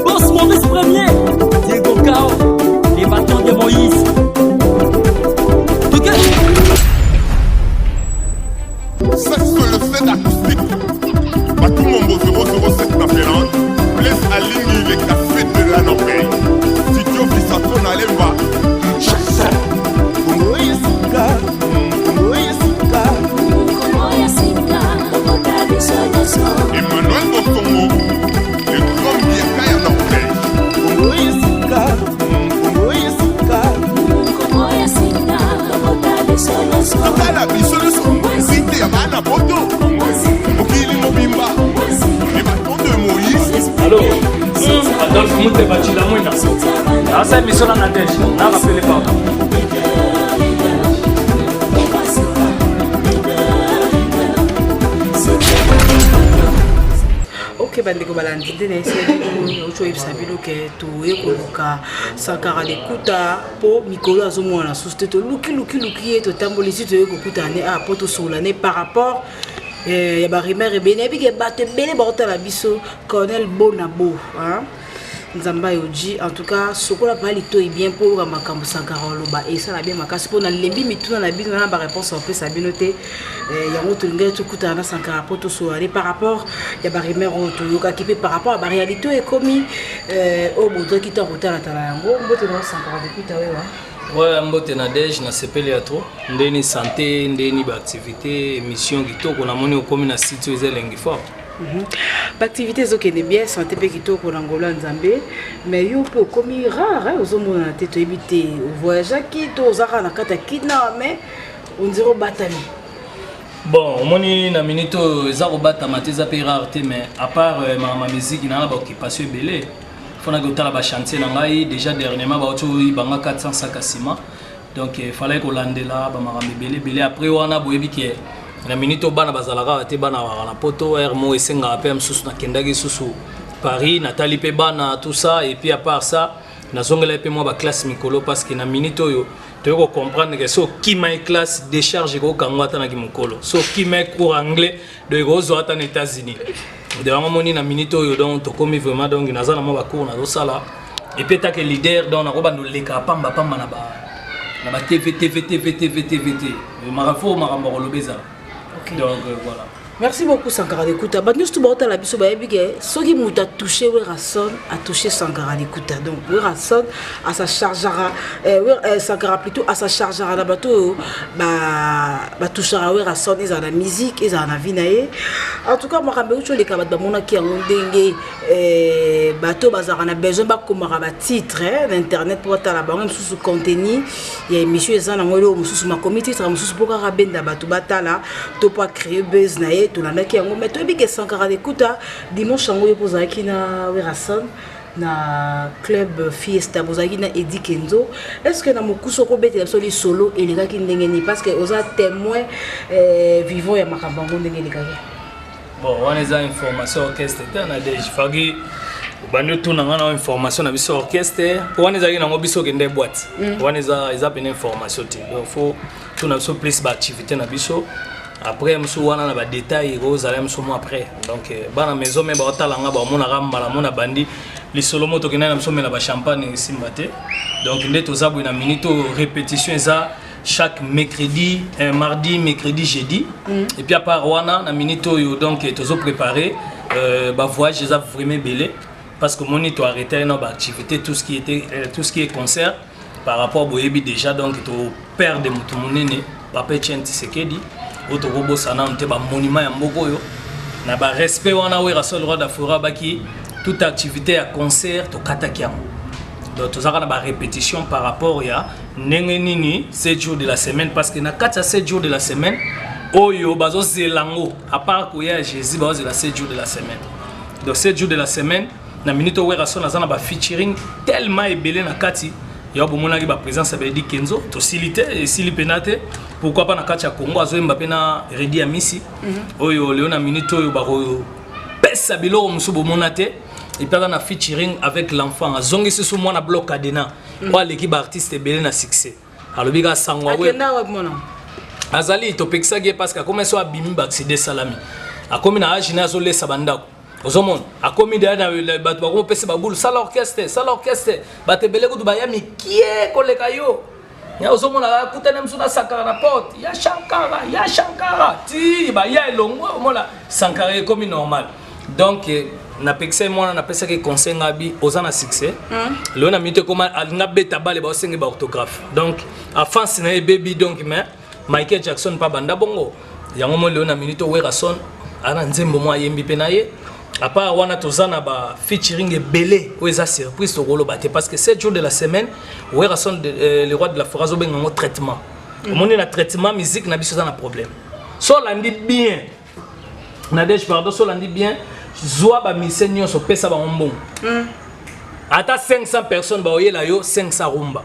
Boss Maurice Premier, Diego Cao, les bâtons de Moïse. C'est le set acoustique. Batou Mambo 007 Napélan, Blaise Aligny, les cafés de la Norvège. Titio Fissato Nalemba. Congo Yesika, Congo Yesika, Congo Yesika, Emmanuel Bostongo, le grand Biekaya Norvège. Congo Yesika, Congo Yesika, Congo Yesika, Tokala biso nyonso nzite ya bana poto mokili mobimba les bâtons de Moïse. Allô, Adolphe Moute Bachila Mouina. Asa émission na Nadège, na rappelé pas. Ok, bandeko balandide na ese ocho ibsabilo ke to ekoluka Sankara Lekuta po mikolo azomona société to luki to tambolisi to ekokuta ne a poto solane par rapport ya ba rumeur ebene bi ke batte bene ba la biso Colonel Bonabo hein Nzamba yoji en tout cas sokola pali to bien pour makambo Sankara loba et ça la bien makasi po na lembi mituna na bino na ba réponse en fait sabinoté yango to ngé to kuta na Sankara poto solane par rapport ya ba rumeur to yoka kipe par rapport à la réalité est commis au bout qui t'a rota la tala yango mbote na Sankara Lekuta wewa. Ouais, mbote na dej na sepeli ya trop ndeni santé ndeni ba activité émission kitoko na moni okomi na site ezelengi fort. Activité zokene bien santé pe kitoko na ngolo nzambe mais yo pe komi rare ozomona te to ebité voyage ki to zaka na kata kidna mais on dirait batami. Bon, moni na minito eza ko bata mateza pe rare mais à part ma musique na ba occupation belé fona ko tala ba chantier na ngai déjà dernièrement ba oto banga 400 sacs à ciment donc il fallait ko landela ba marambe belé après wana boyebi ki na minito bana bazalaka te bana na poto mo esenga pe msusu na kendagi susu Paris Nathalie pe bana tout ça et puis à part ça na zongela pe moi ba classe mikolo parce que na minito yo tu veux comprendre que so qui m'a classe décharge ko kangata na kimokolo so qui m'a cours anglais de gozo ata aux États-Unis de vraiment moni na minito yo donc to komi vraiment donc nazana mo ba cours na do sala et puis ta que leader donc na ko bando leka pamba na ba TVT marafo maramba kolobeza. Donc voilà. Merci beaucoup Sankara Lekuta. Bah nous tout bota la biso ba ebike soki muta touché Werason a touché Sankara Lekuta. Donc Werason à sa chargera Sankara plutôt à sa chargera la bateau ba touchera Werason ils ont la musique ils ont la vie nae. En tout cas moi kambe ucho le kabat ba mona ki ndenge bateau bazara na besoin ba komara ba titre d'internet pour ta la bango sous contenu il y a émission ezana ngolo sous ma comité tra sous pour ka benda bateau batala to pas créer buzz nae tout la mec yango mais to bige Sankara Lekuta dimanche yango yo pozaki na Werason na club Fiesta bozaki na Eddie Kenzo est-ce que na mokuso ko bete absolu solo et les gars qui ndenge ni parce que oza témoin vivant ya makambango ndenge ni kaka bon on les a information orchestre na déjà fagi bando tout na ngana information na biso orchestre on les a na ngo biso kende boîte on les a une information donc faut tout na biso plus ba activité na biso. Après je suis wana na ba détails rozala mso mo après donc bana maison mais ba otalanga ba mona rambala mona bandi li solo moto kena na mso mela ba champagne simbate donc ndeto zabu na minute répétition ça chaque mercredi mardi mercredi jeudi et puis à part wana na minute yo donc tozo préparer ba voyage ça vraiment belé parce que moni to arrêter na ba activité tout ce qui est concert par rapport boyebi déjà donc to père de mutu munene papa Chenti Sekedi auto robo sana nte ba monument ya mboko yo na ba respect wana Werason roi d'Afura baki toute activité à concert to katakiam donc to zaka na ba répétition par rapport ya ndenge nini 7 jours de la semaine parce que na 4 à 7 jours de la semaine oyo bazo zelango à part ko ya Jésus bazo la 7 jours de la semaine donc 7 jours de la semaine na minute Werason na ba featuring tellement ebelé na kati ya bomona ki ba présence ya Eddie Kenzo to silité et silipenate pourquoi pas na kacha Congo azo Mbappé na Redi Amisi oyo Léona Minito oyo ba ko pesa biloko musu bomona te et puis na featuring avec l'enfant azongi sous moi na bloc Adena kwa l'équipe artiste belé na succès alors biga sangwa we azali to peksa ge parce que comme so abimi ba accéder salami akomi na age na zo lesa bandako ozomona akomi derrière bato bakopesa baboule sala orchestre bato ebele kutu baya mikie koleka yo ozomona akutana mosusu na Sankara na porte ya Shankara ti baya elongo omona Sankara ekomi normal donc napekisa mwana napesaki conseil ngabi oza na succès lelo na minute koma alinga beta bale baosengi ba orthographe donc avance na baby donc mais Michael Jackson pa banda bongo yango mo lelo na minute Werason ana nzembo mwa yembi pe na ye à part wana tozana ba featuring ebele oza surprise to rolo baté parce que 7 jours de la semaine Werason le roi de la forêt zo benga traitement omoni na traitement musique na biso za na problème so landi bien Nadège pardon so landi bien Zoa ba mise nyonso pesa ba mbongo. Ata 500 personnes ba oyela yo 500 rumba.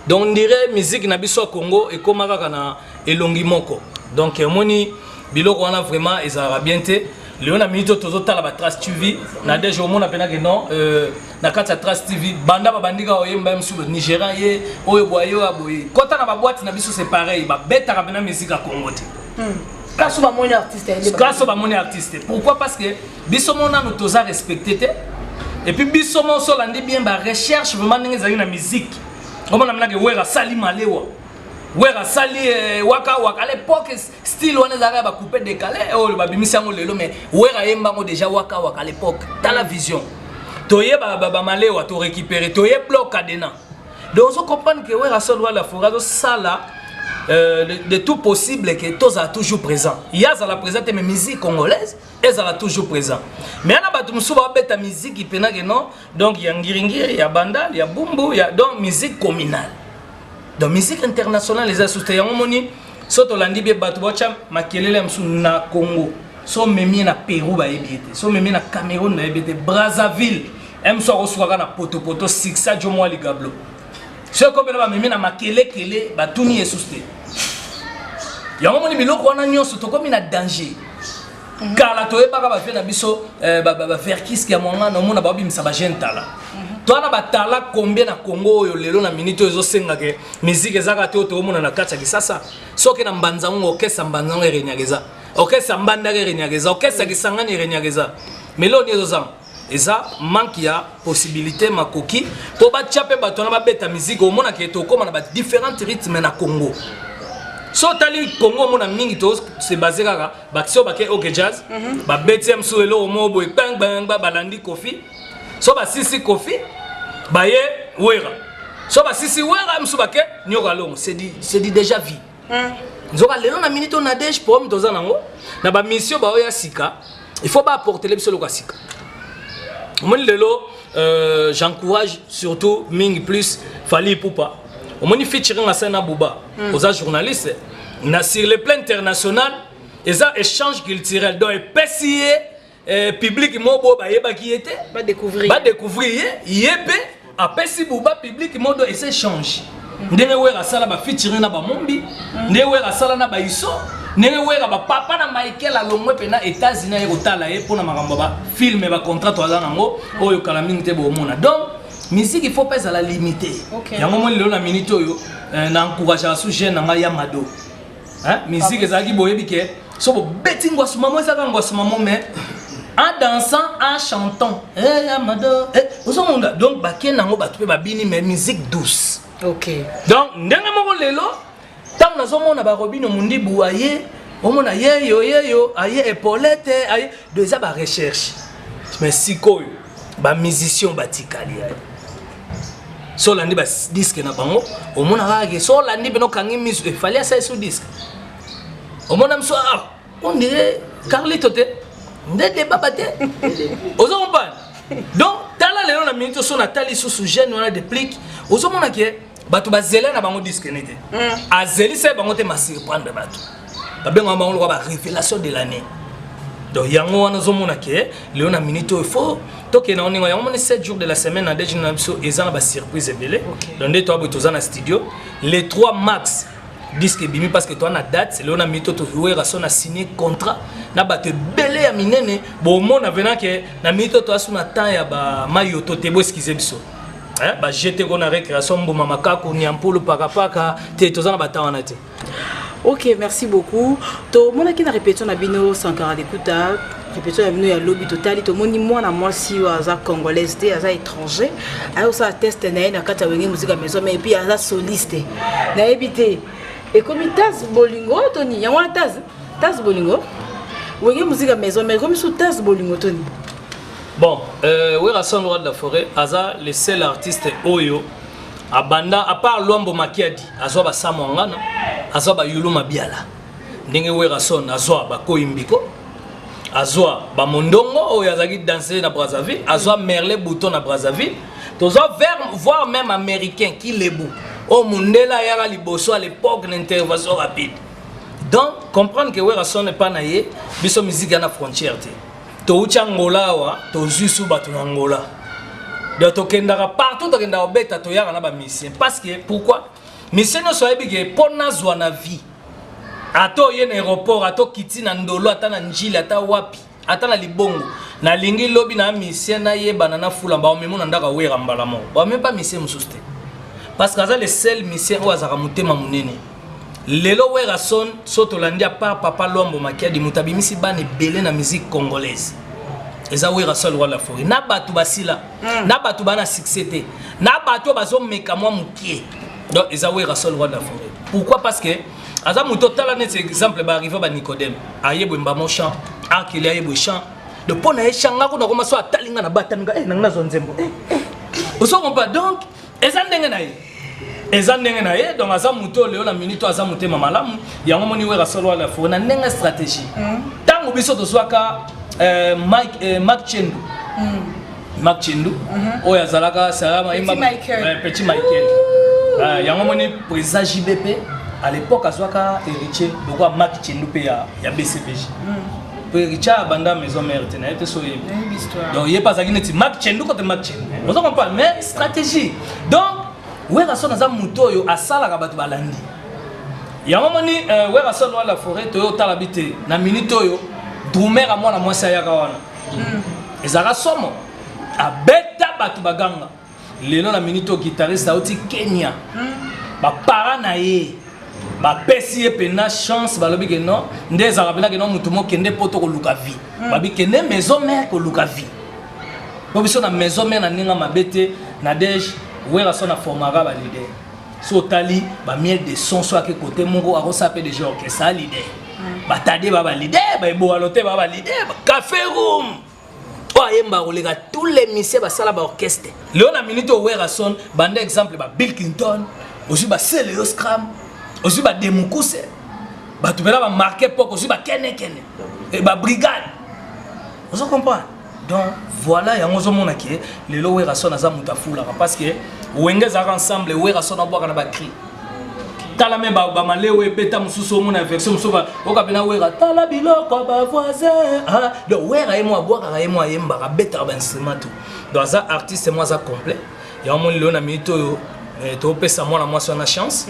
Donc on dirait musique na biso Congo et comme kaka na elongi moko. Donc moni biloko wana vraiment ezara bien te. Léon a minute tozo tala ba Trace TV. Nadège au mona pena que non na kata Trace TV banda ba bandika oyemba msu Nigeria ye oyo boyo aboye. Kota na ba boîte na biso c'est pareil ba beta ka pena musique a Congo te. Kaso ba moni artiste. Pourquoi? Parce que bisomona nous tous respecté et puis bisomo so landi bien ba recherche vraiment ndenge za na musique. Comme on a que wera sali malewa. Wera sali waka à l'époque style on ezaka ba couper décalé oh ba bimisa ngo lelo mais wera yemba ngo déjà waka à l'époque dans la vision. Toye ba malewa to récupérer toye bloc cadena. Donc on comprend que wera sol wala forado sala de tout possible que tous a toujours présent. Il y a la présente mais musique congolaise, elle a toujours présent. Mais on a battu musuba beta musique qui pena que non. Donc il y a ngiringiri, il y a bandal, il y a bumbu, il y a donc musique communale. Donc musique internationale les associés yango moni soto landi be batu bocha makelele msu na Congo. So memi na Pérou ba ebité, so memi na Cameroun ba ebité, Brazzaville, mso roswaka na poto 6 jomo ali gablo. Ce qu'on va même na makele kele batuni esuste. Ya moni biloko wana nyonso to comme na danger. Kala to e baka ba fe na biso ba verkis ki ya monga na mona ba bimisa ba gentala. To na batala combien na Congo yo lelo na minute ezo senga ke musique ezaka te to mona na kacha kisasa. Soke na mbanzango okesa mbanzango erenyageza. Okesa mbanda erenyageza, okesa kisangani erenyageza. Meloni ezo zang. Et ça manque ya possibilité makoki to ba tchape ba tona ba beta musique au mona ke to comme na ba différents rythmes na Congo. So tali Congo mona mingi to c'est basé kaka ba so ba ke OK jazz ba BTM so elo mo boy bang bang ba balandi kofi so ba sisi kofi ba ye wera so ba sisi wera msu ba ke nyoka long c'est dit déjà vie. Nzoka lelo na minute on a déjà pour me toza nango na ba mission ba oya sika il faut pas apporter les biso lo sika. Moi j'encourage surtout Ming plus Fali Poupa. Au moins featuring à Sana Bouba, aux journalistes, sur le plan international, ils ont échange culturel. Donc PCE public mobo ba yeba qui était va découvrir yebe a PCE Bouba public modo et s'échange. Ndenge wera sala ba featuring na ba mombi, ndenge wera sala na ba iso. Nenge wera ba papa na Michael alongwe pena États-Unis e kotala e pona makambo ba film ba contrat to azana ngo oyo kala mingi te bo mona. Donc musique il faut pas à la limiter. Yango mo lelo na minute oyo na encourager asu jeune nga ya mado. Hein musique ezaki boyebi ke so bo betingwa suma mo ezaka ngwa suma mo mais en dansant en chantant ya mado ozomonda donc ba kenango ba tupe ba bini mais musique douce. OK. Donc ndenge mo lelo tant na zomona ba robino mundi buaye omona yeyo aye epolete aye déjà ba recherche mais sikoyo ba musicien batikali aye so landi ba disque na bango omona kake so landi beno kangi misu il fallait ça sur disque omona mso on dirait Carlito te ndede baba te ozompa donc tala lelo na minute so na tali sous jeune on a des pliques ozomona ke bato bazela na bango disque nete azeli se bango te ma surprendre bato babenga bango ko ba révélation de l'année donc yango wana zomona ke leo na minute il faut toke na oninga yango moni 7 jours de la semaine na déjà na biso ezana ba surprise belé donc de toi boto na studio les 3 max disque bimi parce que toi na date leo na minute to Werason a signé contrat na bato belé ya minene bo mona venant que na minute to asuna temps ya ba mayoto te bo excuser biso. Bah j'étais qu'on a récréation mboma makako nyampulu paka te tozana batawana te. Ok, merci beaucoup. To mona qui na répétition na bino Sankara Lekuta, répétition na bino ya lobby total, to moni mwana mwasi wa za congolaise te, aza étranger. Ayo sa test na na kata wenge musique maison mais puis aza soliste. Na ebité. Et comme Taz Bolingo Tony, ya wana Taz Bolingo. Wenge musique maison mais comme sous Taz Bolingo Tony. Bon, Werason Roi de la Forêt, aza le seul artiste Oyo. Abanda, à part Luambo Makiadi, Azoa ba Samongana, Azoa ba Yulu Mabiala. Ndenge Werason, Azoa ba Koimbiko, Azoa ba Mondongo, Oyazagi danser na Brazzaville, Azoa Merle Bouton na Brazzaville, Tozoa voir même américain qui les bout. Au Mundela Yara Liboso à l'époque d'une intervention rapide. Donc, comprendre que Werason n'est pas naïe, biso musique à la frontière. Toucha Angola, Tozusu Batu Angola. Donc, partout dans le bête, tu as un mission. Parce que, pourquoi? Mission ne soit pas pour nous na vie. Ato yen aéroport, ato kiti na ndolo, ata na njili, ata wapi, ata na libongo. Na lingi lobby na mission na ye banana fula ba omemo na ndaka wera mbala mo. Ba même pas mission mususte. Parce que ça le seul mission o azaka mutema munene. Lelo Werason soto landia par papa Luambo Makiadi mutabimisi bane belé na musique congolaise. Eza Werason Roi de la Forêt. Na batu basila, na batu bana succès, na batu bazo meka mwa mukie. Donc eza Werason Roi de la Forêt. Pourquoi? Parce que aza muto tala net exemple ba arriver ba Nicodème. Ayebo mbamo chant, akili ayebo chant. De pona e changa ko na koma so atalinga na batanga na nga zonzembo. Oso kompa donc eza ndenge na ye. Eza ndenge na ye donc aza muto leo na minute aza mutema malamu. Yango moni Werason Roi de la Forêt na ndenge stratégie. Tango biso to swaka Mark Chendu. Mark Chendu. Oya zalaka salama Petit Michael. Yango moni président JBP à l'époque azwaka héritier donc Mark Chendu pe ya BCBJ. Pour héritier banda maison mère tena était so yé. Donc il pas agine ti Mark Chendu côté Mark Chendu. On comprend pas mais stratégie. Donc Werason aza muto yo asala ka batu balandi. Yango moni Werason Roi de la Forêt to yo talabité na minute yo Drumer à moi la moitié ya kawana. Ezara somo. A beta batu baganga. Lelo na minute guitariste auti Kenya. Ba paranaye. Ba pesi pena chance ba lobi que non. Ndeza rapela que non mutumo kende poto ko luka vie. Ba bi kende maison mère ko luka vie. Bo biso na maison mère na ninga mabete na dej Werason na formara ba leader. So tali ba miel de son so à côté mongo a resapé de gens que ça leader. Batade baba leader, ba ebo alote baba leader, café room. Oyemba olega tous les musiciens ba sala ba orchestre. Léon na minute Werason bande exemple ba Bill Clinton, aussi ba Celio Scram, aussi ba Demukuse. Ba tu bela ba marquer poko aussi ba Kene et ba brigade. Vous comprenez? Donc voilà yango zo mona ke lelo Werason aza mutafula parce que wenge za ensemble Werason aboka na ba cri. Tala me ba malewe beta mususu mona version mususu okapena wera tala biloko ba voisin de wera emo aboka emo ayemba ka beta ba instrument tout donc ça artiste moi ça complet ya mon lelo na minute yo to pesa moi na moi so na chance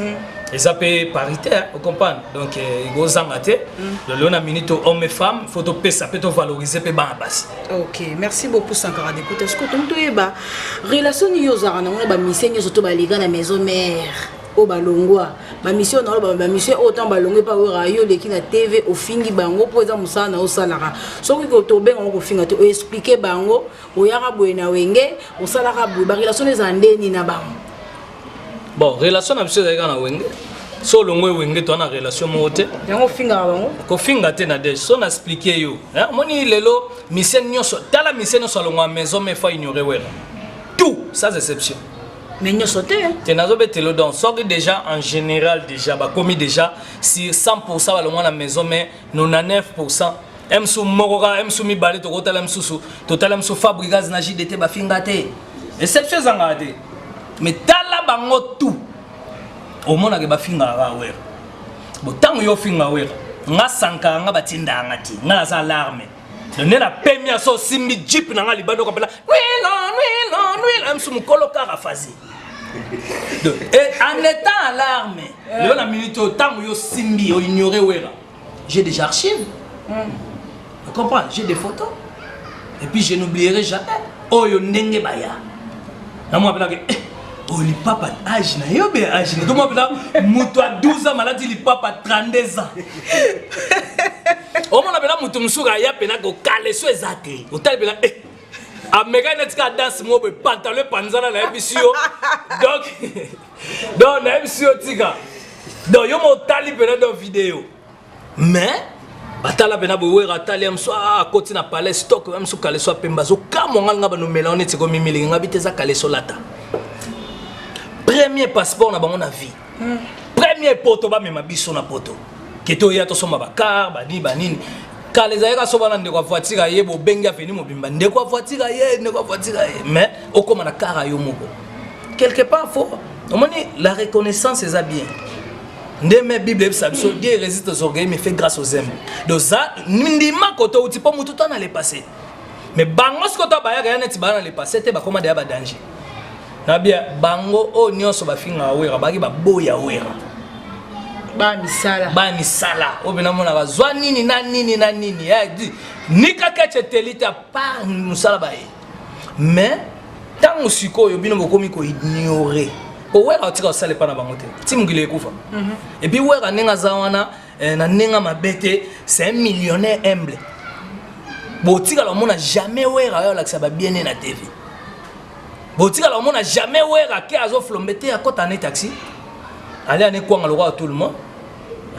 et ça peut paritaire vous comprenez donc il go zangate lelo na minute homme et femme faut to pesa peut to valoriser pe ba basi. OK, merci beaucoup Sankara d'écouter. Est-ce que tu ba relation yo za na ba misenyo surtout ba liga na maison mère o balongwa ba mission na ba mission autant balongwe pa rayo leki na TV ofingi bango po eza musana na osalaka soki ko to benga ko finga te o expliquer bango o yaka boena wenge o salaka bu ba relation eza ndeni na bango. Bon relation na biso za na wenge so longwe wenge to na relation mo te yango finga bango ko finga te na de so na expliquer yo moni lelo mission nyonso tala mission nyonso longwa maison mais fa ignorer wera tout sans exception. Mais nous sauté. Tu n'as pas été donc sorti déjà en général déjà bah commis déjà sur 100% à la maison mais 99% M sous moroka M sous mi balé to total M sous total M sous fabricage na JDT ba fingate exception zangate mais tala bango tout au monde que ba finga ouais bo tango yo finga ouais nga sanka nga batinda ngati nga za alarme donner la première so simbi jeep na nga libando ko pela nuila M sous mukolo ka rafazi. Et en étant à l'arme, la minute au temps où yo simbi, yo ignoré wera. J'ai des archives. Tu comprends? J'ai des photos. Et puis je n'oublierai jamais. Oh yo ndenge baya. Na moi appela que oh li papa âge na yo be âge na to mo pela mutu a 12 ans maladi li papa 32 ans o mona bela mutu musuka ya pena ko kale so ezate o tali bela ameka netika danse mo be pantalon panzana na ebisio donc na ebisio tika donc yo mo tali pena do vidéo mais batala pena bo wera tali am so akoti na palais stock am so kale so pemba so kamo nganga ba no melone tiko mimili ngabi teza kale so lata premier passeport na bango na vie premier poto ba mema biso na poto keto ya to soma ba car ba nini kale za yeka so bana ndeko voiture ye bo benga feni mobimba ndeko voiture ye mais okoma na car yo moko quelque part faut omoni la reconnaissance est bien. Ndeme Bible sabso Dieu résiste aux orgueils mais fait grâce aux humbles. Donc ça ndima koto uti po mutu tana le passé. Mais bango sko to baya ga net bana le passé te ba koma de ba danger. Na bia bango o nyonso ba finga wera ba ki ba boya wera. Ba misala. O bina mona bazwa nini na nini ya di. Nika keche telita pa musala ba. Mais tant usiko yo bino bokomi ko ignorer. Wera otika osale pa na bango te timungile ekufa et puis wera nenga zawana na nenga mabete c'est un millionnaire humble botika la mona jamais wera yo lakisa ba bien na TV botika la mona jamais wera ke azo flombete ya kota na taxi ali ane kwanga lokwa tout le monde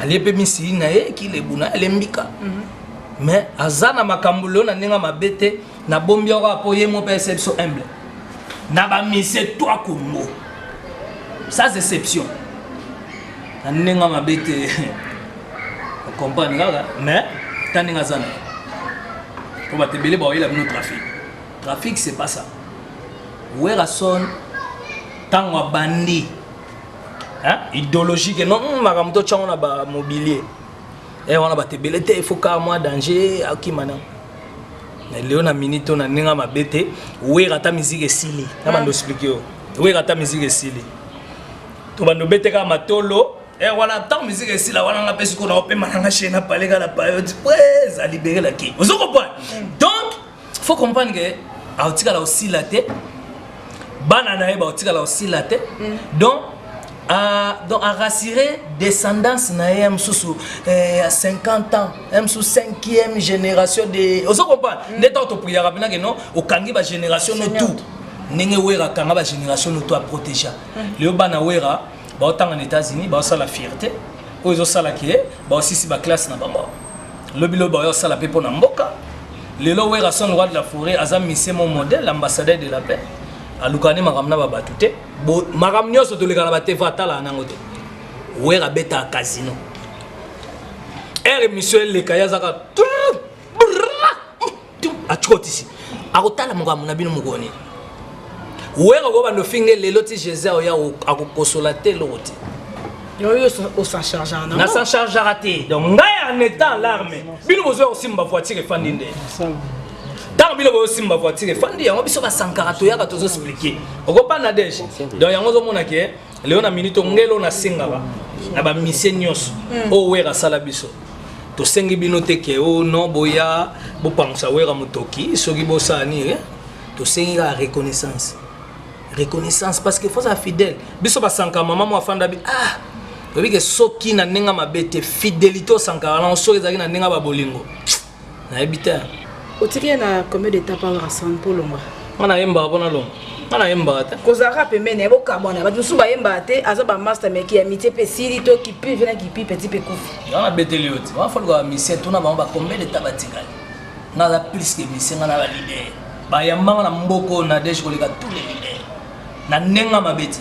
ali pe misi na ye ki le buna le mbika mais azana makambulo na nenga mabete na bombia ko apoye mo perception humble na ba mise toi Congo. Sans exception. Nenga mabete. On comprend là, mais taninga zana. Pour te belé ba il a notre trafic. Trafic c'est pas ça. Wera son tango bandi. Hein? Idéologique non makamto changona ba mobilier. Et on a ba te belé te il faut car moi danger akimana. Léona minito na nenga mabete, wera ta musique esili. Na bando expliquer. Wera ta musique esili. To bando bete ka matolo et wana tant musique ici là wana ngapesi ko na opema na chaîne parler ka la période presse à libérer la qui. Vous comprenez? Donc faut comprendre que autika la aussi la tête bana na ba autika la aussi la tête donc à rassurer descendance na yam susu à 50 ans même sous 5e génération de vous comprenez? N'étant to prier rapidement que non au kangi ba génération no tout. Nenge wera kanga ba génération no to a protéger le bana wera ba autant en États-Unis ba ça la fierté o zo sala ki ba aussi si ba classe na bango le bilo ba yo sala pe pona mboka le lo wera son roi de la forêt azam mise mon modèle ambassadeur de la paix alukani makamna ba batute bo makam nyoso to le kana ba te fatala nango te wera beta casino mission le kaya zaka a chotisi akotala mokam na bino mokoni wera go bando finge lelo ti Jésus oya akokosola te loti yo o s'en charge en na s'en charge raté donc ngai en étant l'arme bino bozo aussi mba voiture fandi nde tant bino bozo aussi mba voiture fandi yango biso ba sankarato ya ka tozo expliquer okopa na deje donc yango zo mona ke leo na minute ngelo na singaba na ba mission nyos o wera sala biso to sengi bino te ke o no boya bo pansa wera mutoki soki bo sani to sengi la reconnaissance parce qu'il faut être fidèle. Biso ba sanka maman mo afanda bi oui que soki na nenga mabete fidélité au sanka na so ezaki na nenga ba bolingo. Na ebita. Otiki na combien d'étapes à Rassan pour longa. Mana yemba bona longa. Mana yemba ta. Kozaka pemene bo kabona ba tusu ba yemba te azaba master mais qui amitié pe siri to qui peut venir qui peut petit peu kufi. Na beteli oti. Wa faut go mission tuna ba combien d'étapes batikali. Na la plus que mission na ba leader. Ba yamba na mboko na deje ko leka tous les leaders. Na nenga mabeti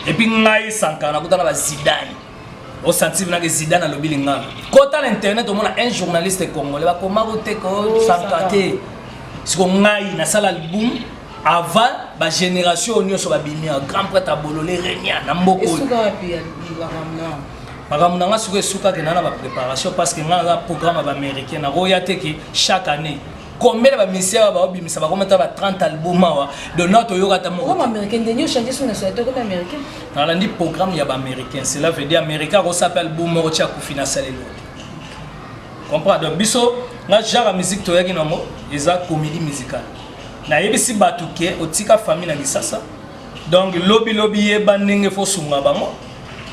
et puis ngai sanka na kutana ba Zidane au senti na que Zidane alobi linga kota l'internet au mona un journaliste congolais ba komako te ko sanka te siko ngai na sala album avant ba génération nyonso ba bimi grand prêtre abololé renia na mboko esuka pi ramna makamuna nga suka esuka ke na ba préparation parce que nga programme ba américain na roya te ki chaque année combien de missions va obimisa ba kometa ba 30 albums wa de notre yokata mo comme américain de changer son nationalité comme américain dans le programme ya ba américain cela veut dire américain ko s'appelle album mo tia ku financer le comprendre donc biso na genre musique to yaki namo eza comédie musicale na yebisi batuke otika famille na lisasa Donc lobby yeba ndenge fo sunga bango.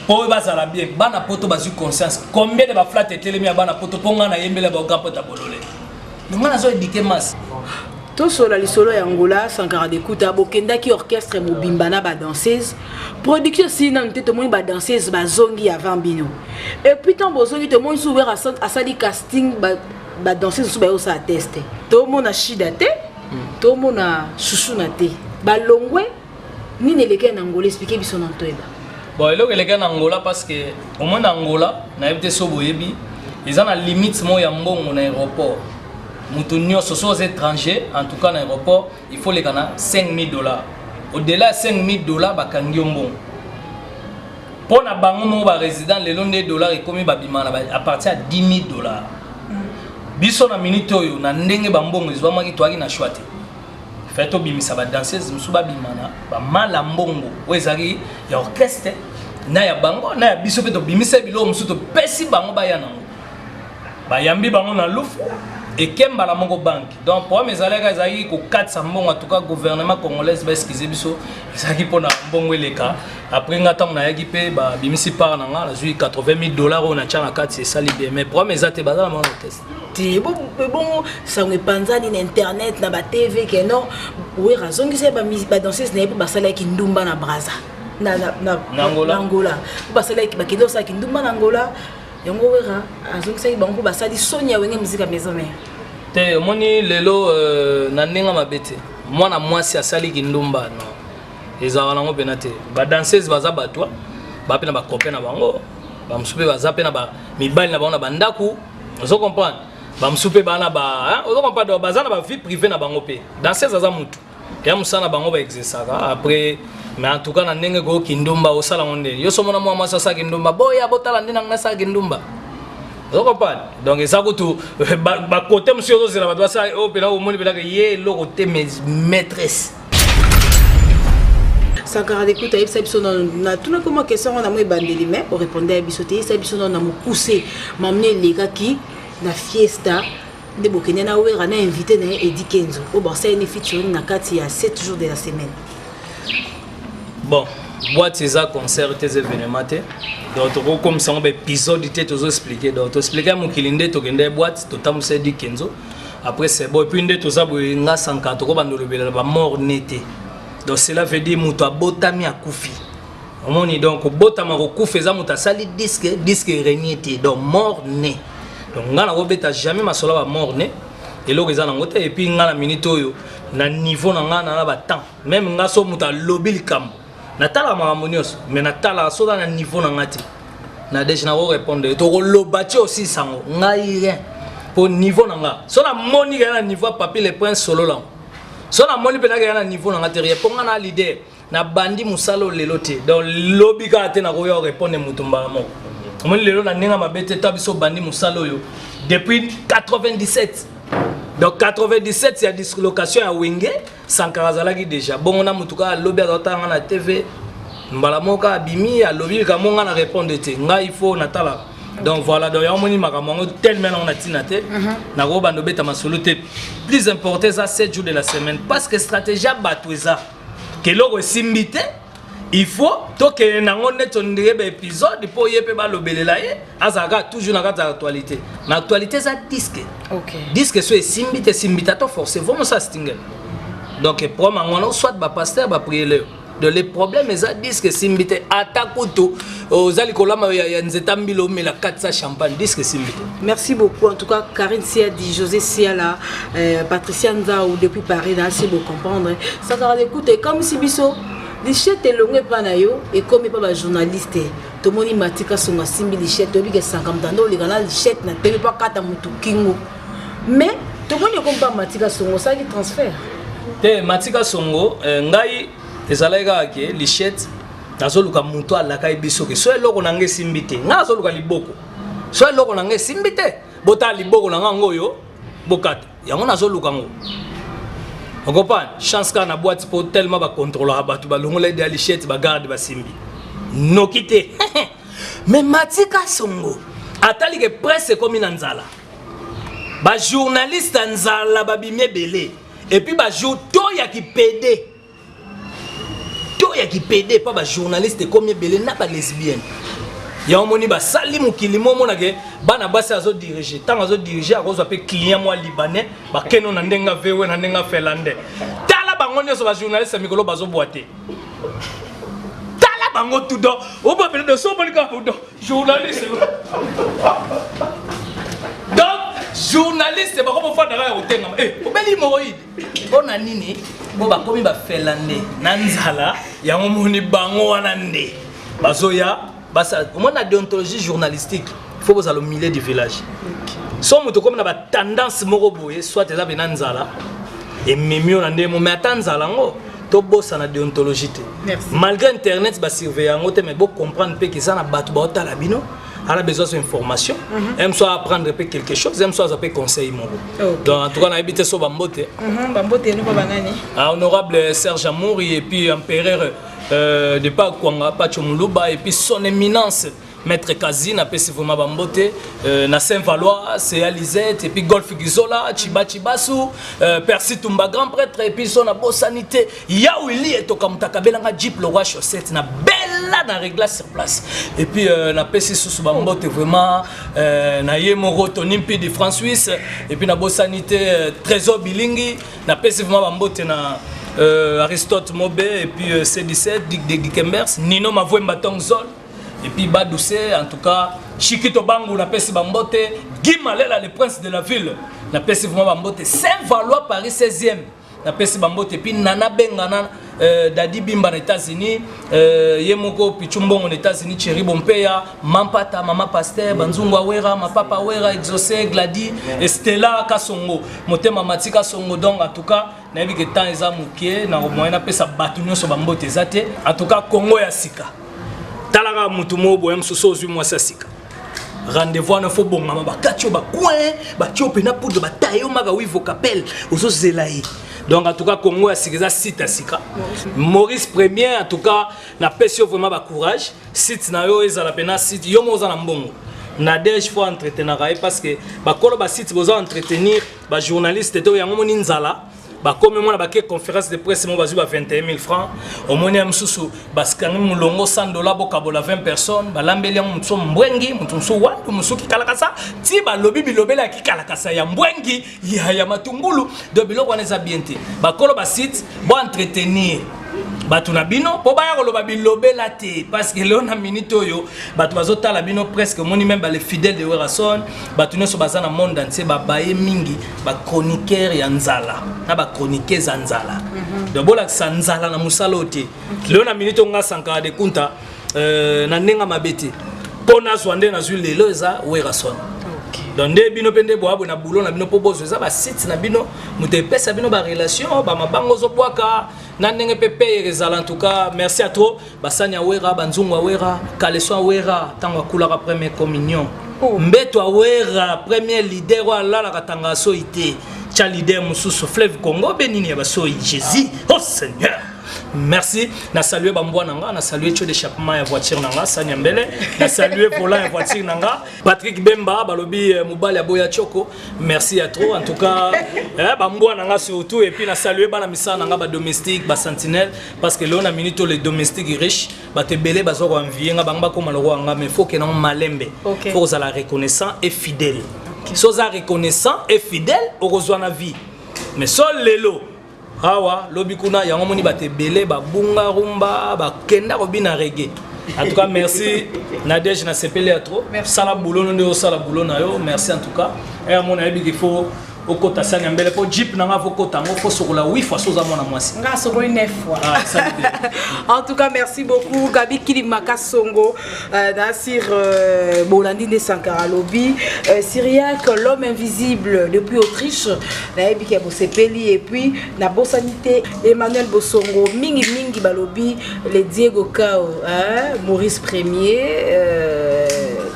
Po bazala bien bana poto bazu conscience. Combien de ba flat etelemi bana poto ponga na yembela ba okapota bolole. Donc on a zo éduquer masse. Tout sur la solo ya Angola Sankara Dekuta bokenda ki orchestre mobimbana ba danseuse production si nan te monde ba danseuse ba zongi avant bino et puis tant bozongi te monde ouvert à sali casting ba danseuse sous ba yo sa tester to mona shida te to mona chouchou na te ba longwe ni ne leke na Angola expliquer biso nan toeba bon eloko leke na Angola parce que au moins na Angola na yebite so boyebi ils ont la limite mo ya mbongo na aéroport. Moutonio aux étrangers, en tout cas dans l'aéroport, il faut les gagner $5,000. Au-delà de $5,000, bakangi bon. Pour na bango mo ba résident le long des dollars et comme babimana à partir de $10,000. Biso na minute oyo na ndenge bambongo ezwa ki toaki na chouate. Fait to bimisa ba danseuse musuba bimana ba mala mbongo wezaki ya orchestre na ya bango na ya biso pe to bimisa bilo musuto pesi bango ba ya nango. Ba yambi bango na lufu. Et Kemba la mongo banque. Donc pour mes allègues ils ont 400 en tout cas gouvernement congolais va excuser biso ils pour na bongo les cas après ngatam na yaki pe ba bimisi par na nga la $80,000 on a tchana 4 c'est ça libé mais pour mes até bazala mon test. Bon ça me panza ni internet na ba TV que non oui raison que c'est ba danseuse na ba sala ki ndumba na Braza na Angola ba sala ki ba kido sa ki ndumba na Angola. Yango wera azongi sai bango basali sonia wenge musique maison mère te moni lelo na ninga mabete mwana mwasi asali kindumba no ezala nango penate ba danseuse baza batwa ba pena ba copain na bango ba msupe baza pena ba mibali na bango na bandaku ozo comprendre ba msupe bana ba ozo comprendre baza na ba vie privée na bango pe danseuse aza mutu ya musana bango ba exercer après mais en tout cas na ndenge ko kindumba osala ngonde yo somona mwa masa sa kindumba boya botala ndena ngasa kindumba oko pa donc ça kutu ba côté monsieur ozela ba sa o pela o moni pela que ye lo côté maîtresse Sankara Dekuta yebisa biso na tuna comment question on a mo bandeli mais pour répondre à biso te yebisa biso na mo pousser m'amener les gars qui na fiesta de bokenya na wera na invité na Eddie Kenzo au Barça une featuring na kati ya 7 jours de la semaine. Bon, boîte ces concerts, ces événements, donc comme ça on va épisode de tout expliquer, donc expliquer mon kilinde to kende boîte, to tam c'est du Kenzo. Après c'est bon puis ndé to ça bo nga 140 ko bando le ba mort nete. Donc cela veut dire muto abotami akufi. Omoni donc botama ko kufi za muta sali disque reniete donc mort né. Donc nga na robeta jamais ma sola ba mort né. Et là ils en ont et puis nga na minute oyo na niveau na nga na ba temps même nga so muta lobby le camp. Natala harmonious mais natala so dans un niveau na ngati na déjà na répondre to lo bati aussi sango ngai rien pour niveau na nga so na moni na niveau papier les points solo là so na moni pe na niveau na ngati pour nga na leader na bandi musalo lelote donc lobby ka te na ko yo répondre mutumba mo moni lelo na ninga mabete tabiso bandi musalo yo depuis 97. Donc 97 c'est la dislocation à Wenge Sankara zalaki déjà bon on a mutuka lobby à la TV mbala moka abimi a lobby ka monga na répondre te nga il faut natala donc voilà donc ya moni makamongo tellement on a tinate na ko bando beta masolo te plus important ça 7 jours de la semaine parce que stratégie batweza que logo simbite il faut que nango neto ndebe épisode pour yepe ba lobelela ye azaka toujours na kata actualité na actualité ça disque OK disque so simbite simbitato force vraiment ça stingle donc pour mangono soit ba pasteur ba prier de les problèmes ça disque simbite atakuto ozali kolama ya nzeta mbilo mela 400 champagne disque simbite. Merci beaucoup en tout cas Karine Siadi José Siala Patricia Nzao depuis Paris là c'est beau comprendre ça va écouter comme si biso lichette longue pas na yo et comme pas journaliste to moni matika songa simbi lichette to bige 50 ans le gana lichette na tele pas kata mutu kingo mais to moni comme pas matika songo ça qui transfert te matika songo ngai ezalaga ke lichette nazoluka mutu alaka biso ke so eloko na nge simbite nga azoluka liboko so eloko na nge simbite bota liboko na ngo yo bokata yango nazoluka ngo. On comprend chance qu'on a boîte pour tellement ba contrôler abatu ba longola de alichette ba garde ba simbi no quitter mais matika songo atali que presse comme nanzala ba journaliste nzala ba bimé belé et puis ba jour to ya ki pédé to ya ki PD pas ba journaliste comme belé na ba lesbienne ya omoni ba sali mokili momo na ke bana basi azo diriger tant azo diriger akozwa pe client moi libanais ba keno na ndenga vewe na ndenga felande tala bango nyoso ba journaliste mikolo bazo boiter tala bango tout do o ba pele de so bonika do journaliste donc journaliste ba ko fa dara ya otenga o beli moïde bona nini bo ba komi ba felande na nzala ya omoni bango wana nde bazoya. Moi, la déontologie journalistique, il faut vous aller au milieu du village. Soit vous avez une tendance à soit tu as une nzala, et même mais attends nzala, tu as une déontologie. Malgré Internet, tu surveiller, mais vous comprendre que ça n'a pas de bâton à la bino. Elle a besoin d'informations, elle soit apprendre quelque chose, elle soit apprendre conseil. Donc en tout cas, on a habité sur Bambote. Honorable Serge Amouri et puis empereur de Pakwanga, Pachomuluba et puis son éminence Maître Kazine, après c'est vraiment Bambote, na Saint-Valois, c'est Alizette et puis Golf Gizola, Chiba Chibasu, Percy Tumba grand prêtre et puis son abo sanité. Yaouli et Tokamtakabelanga Jeep le roi chaussette na bella na régla sur place. Et puis na PC sous Bambote vraiment na Yemoro Tonimpi de France Suisse et puis na bo sanité Trésor Bilingi, na PC vraiment Bambote na Aristote Mobé et puis C17 Dick de Gikembers, Nino Mavoue Mbatongzol. Et puis Badoussé, en tout cas, Chikito Bangou, la Pessi Bambote, Guy Malela, le prince de la ville, la Pessi Bambote, Saint-Valois, Paris 16e, la Pessi Bambote, et puis Nana Bengana, Dadi Bimba aux États-Unis, Yemoko Pichumbong aux États-Unis, Thierry Bompeya, Mampata, Mama Pasteur, Banzunga Wera, Ma Papa Wera, Exaucé, Gladi, Estella Kasongo, Motema Matika Songo, donc en tout cas, Nabi Getan Eza Mouké, Naromoyena Pesa Batunion sur Bambote Zate, en tout cas, Congo Yasika. Talara mutumo boyam sosozu mwasa sika. Rendez-vous na fo bonga ba katio ba coin ba tiope na poudre ba tayo maga wivo kapel ozo zelai. Donc en tout cas Congo a sikeza site à sika. Maurice Premier en tout cas na pesio vraiment ba courage. Site na yo ezala pena site yo moza na mbongo. Nadège faut entretenir parce que ba kolo ba site boza entretenir ba journaliste to yango moni nzala. Comme moi, la conférence de presse, moi, 21 000 francs. Au moins, je suis $100 pour 20 personnes. L'ambélé, je suis mbwengi, je suis wad, je suis kikalakasa. Si le lobby bilobela ki kalakasa ya mbwengi, ya matungulu. Donc, biloko wana eza bien te. Bakolo ba site, bo entretenir. Batu na bino po baya koloba bilobela te parce que léon na minute oyo batu bazotala bino presque moni même les fidèles de Werason batu nyonso baza na monde entier babaye mingi ba chroniqueur ya nzala na ba chroniqueuse ya nzala donc bola nzala na musala ote léon na minute nga sankara de kunta na ndenga mabete pona zwande na zwi lelo eza Werason. Donc nde bino pende boabo na boulot na bino po bozo eza ba site na bino muté pesa bino ba relation ba mabango zo bwaka na ndenge pepe rezala en tout cas merci à toi basanya wera banzungu wera kaleso wera tango kula ka première communion mbeto wera premier leader wala la katanga so ité cha leader mususu fleuve Congo benini ya baso Jésus oh Seigneur. Merci. Na salué Bambwa Nanga, na salué Tcho d'échappement à voiture Nanga, Sanya Mbele, na salué volant à voiture Nanga, Patrick Bemba, Balobi Moubali Aboya Tchoko. Merci à trop. En tout cas, Bambwa Nanga surtout et puis na salué Bana Missa Nanga ba domestique, ba sentinelle parce que là on a minute les domestiques riches, ba te belé ba zo envier nga banga comme le roi nga mais faut que non malembe. Faut que la reconnaissant et fidèle. Soza reconnaissant et fidèle au rejoint la vie. Mais sol lelo awa lobikuna yango moni bate belé ba bunga rumba ba kenda robina reggae. En tout cas merci Nadège na sepelé à trop. Sala boulot no sala boulot na yo. Merci en tout cas. Et à mon avis il faut au kota Sanya Mbele po jeep na nga kota ngo fo sokola 8 fois soza mona mwasi. Nga sokoli 9 fois. Ah ça. En tout cas merci beaucoup Gabi Kilimaka Songo Nasir Bolandi de Sankara Lobby Syriac l'homme invisible depuis Autriche na ebi ke bosepeli et puis na Bosanité Emmanuel Bosongo mingi mingi balobi les Diego Kao Maurice Premier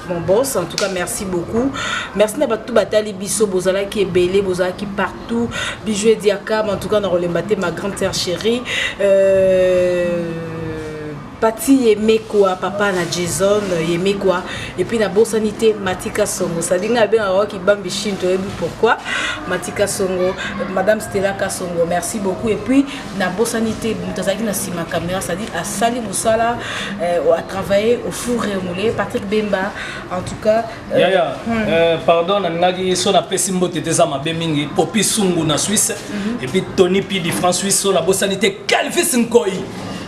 mon boss, en tout cas merci beaucoup. Merci à tout Batali Bisso Bozala qui est belé, Bozala qui partout, Bijou et Diakam, en tout cas on a relembaté ma grande sœur chérie. Pati Yemekwa, papa na Jason Yemekwa, et puis na Bosanité Matika Songo. Ça dit que bien qui bambi shinto pourquoi Matika Songo, Madame Stella Kasongo, merci beaucoup. Et puis na Bosanité Mutazaki na sima caméra, ça dit à Sali Moussala à travailler au four et au moulin. Patrick Bemba, en tout cas. Pardon, nagi so na pesimbo tete za mabe mingi Popi Sungu na Suisse et puis Tony P de France Suisse so na Bosanité Calvis Nkoi.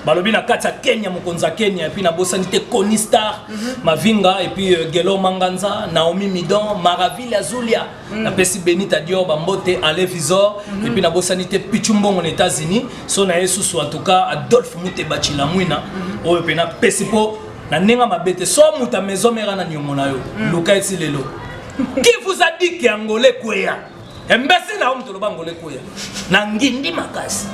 Balobi na kati ya Kenya mokonza Kenya et puis na Bosanité Konistar Mavinga et puis Gelo Manganza Naomi Midon Maraville Azulia na pesi Benita Dior Bambote Ale Visor et puis na Bosanité Pichumbongo aux États-Unis so na Yesu en tout cas Adolphe Muteba Chilamwina oyo pe na pesi po na nenga mabete so muta maison mera na nyomona yo Luka eti lelo. Qui vous a dit que Angolais Kouya imbécile na homme to lo Angolais Kouya na ngindi makasi.